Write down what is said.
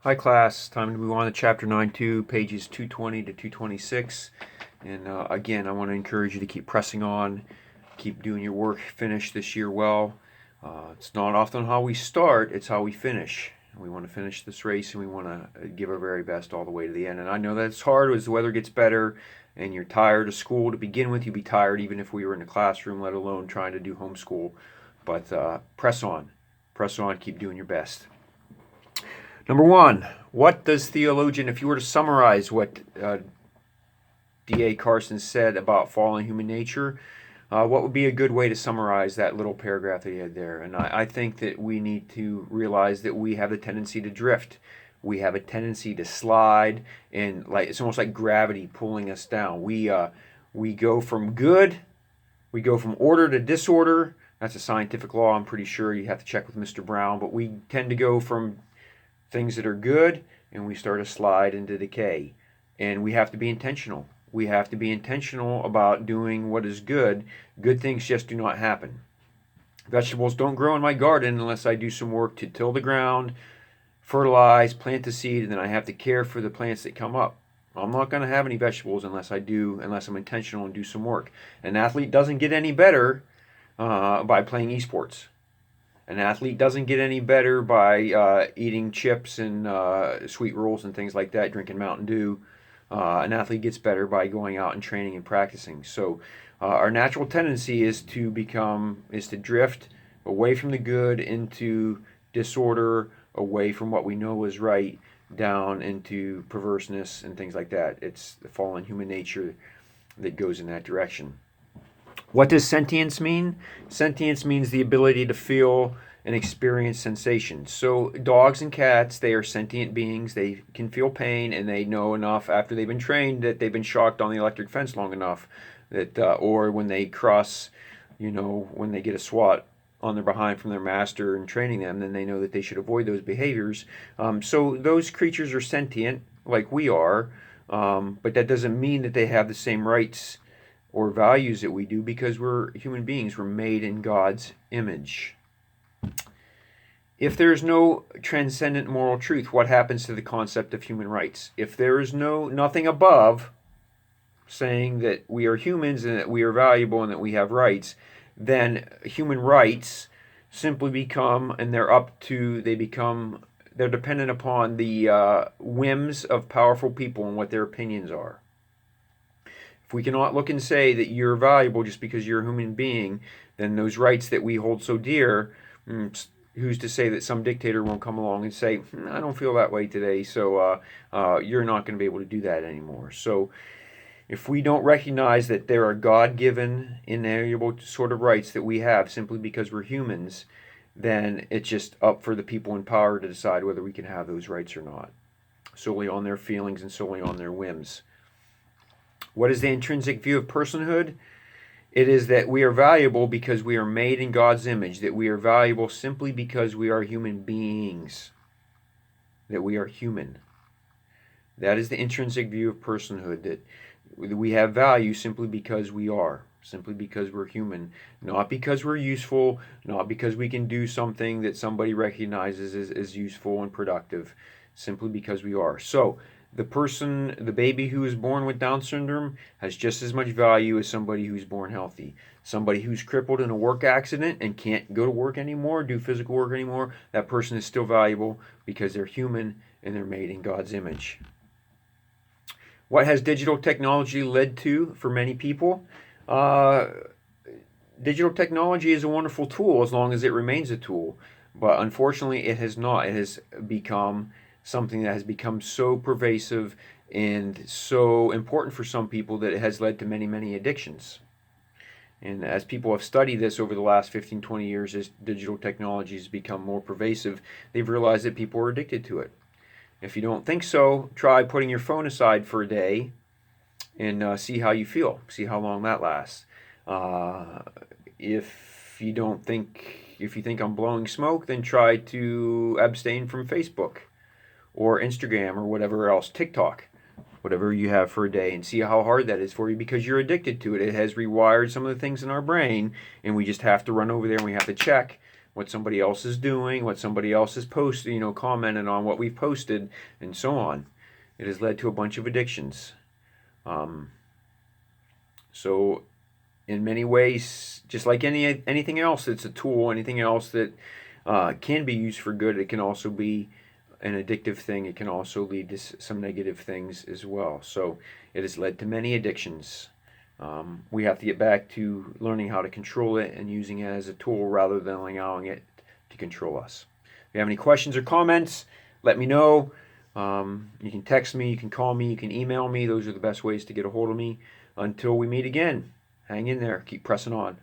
Hi class, time to move on to chapter 9.2, pages 220 to 226. And again, I want to encourage you to keep pressing on, keep doing your work, finish this year well. It's not often how we start, it's how we finish. We want to finish this race and we want to give our very best all the way to the end. And I know that it's hard as the weather gets better and you're tired of school to begin with. You'd be tired even if we were in the classroom, let alone trying to do homeschool. But press on, keep doing your best. Number one, what does theologian, if you were to summarize what D.A. Carson said about fallen human nature, what would be a good way to summarize that little paragraph that he had there? And I think that we need to realize that we have the tendency to drift. We have a tendency to slide, and it's almost like gravity pulling us down. We go from good, we go from order to disorder. That's a scientific law. I'm pretty sure you have to check with Mr. Brown, but we tend to go from things that are good and we start to slide into decay. And we have to be intentional. We have to be intentional about doing what is good. Good things just do not happen. Vegetables don't grow in my garden unless I do some work to till the ground, fertilize, plant the seed, and then I have to care for the plants that come up. I'm not going to have any vegetables unless I'm intentional and do some work. An athlete doesn't get any better by playing esports. An athlete doesn't get any better by eating chips and sweet rolls and things like that, drinking Mountain Dew. An athlete gets better by going out and training and practicing. So our natural tendency is to drift away from the good into disorder, away from what we know is right, down into perverseness and things like that. It's the fallen human nature that goes in that direction. What does sentience mean? Sentience means the ability to feel and experience sensations. So dogs and cats, they are sentient beings. They can feel pain, and they know enough after they've been trained that they've been shocked on the electric fence long enough that, or when they cross, when they get a swat on their behind from their master and training them, then they know that they should avoid those behaviors. So those creatures are sentient, like we are, but that doesn't mean that they have the same rights or values that we do, because we're human beings. We're made in God's image. If there is no transcendent moral truth, what happens to the concept of human rights? If there is nothing above saying that we are humans and that we are valuable and that we have rights, then human rights simply become, and they're dependent upon the whims of powerful people and what their opinions are. If we cannot look and say that you're valuable just because you're a human being, then those rights that we hold so dear, who's to say that some dictator won't come along and say, I don't feel that way today, so you're not going to be able to do that anymore. So if we don't recognize that there are God-given, inalienable sort of rights that we have simply because we're humans, then it's just up for the people in power to decide whether we can have those rights or not, solely on their feelings and solely on their whims. What is the intrinsic view of personhood? It is that we are valuable because we are made in God's image, that we are valuable simply because we are human beings, that we are human. That is the intrinsic view of personhood, that we have value simply because we are, simply because we're human, not because we're useful, not because we can do something that somebody recognizes as useful and productive, simply because we are. So, the baby who is born with Down syndrome has just as much value as somebody who's born healthy. Somebody who's crippled in a work accident and can't go to work anymore, do physical work anymore, that person is still valuable because they're human and they're made in God's image. What has digital technology led to for many people? Digital technology is a wonderful tool as long as it remains a tool. But unfortunately, it has not. It has become something that has become so pervasive and so important for some people that it has led to many, many addictions. And as people have studied this over the last 15, 20 years, as digital technology has become more pervasive, they've realized that people are addicted to it. If you don't think so, try putting your phone aside for a day and see how you feel. See how long that lasts. If you think I'm blowing smoke, then try to abstain from Facebook or Instagram or whatever else, TikTok, whatever you have for a day, and see how hard that is for you, because you're addicted to it. It has rewired some of the things in our brain, and we just have to run over there and we have to check what somebody else is doing, what somebody else is posting, commenting on what we've posted, and so on. It has led to a bunch of addictions. So in many ways, just like anything else that's a tool, anything else that can be used for good, it can also be an addictive thing. It can also lead to some negative things as well. So it has led to many addictions. We have to get back to learning how to control it and using it as a tool rather than allowing it to control us. If you have any questions or comments, let me know. You can text me, you can call me, you can email me. Those are the best ways to get a hold of me. Until we meet again, hang in there, keep pressing on.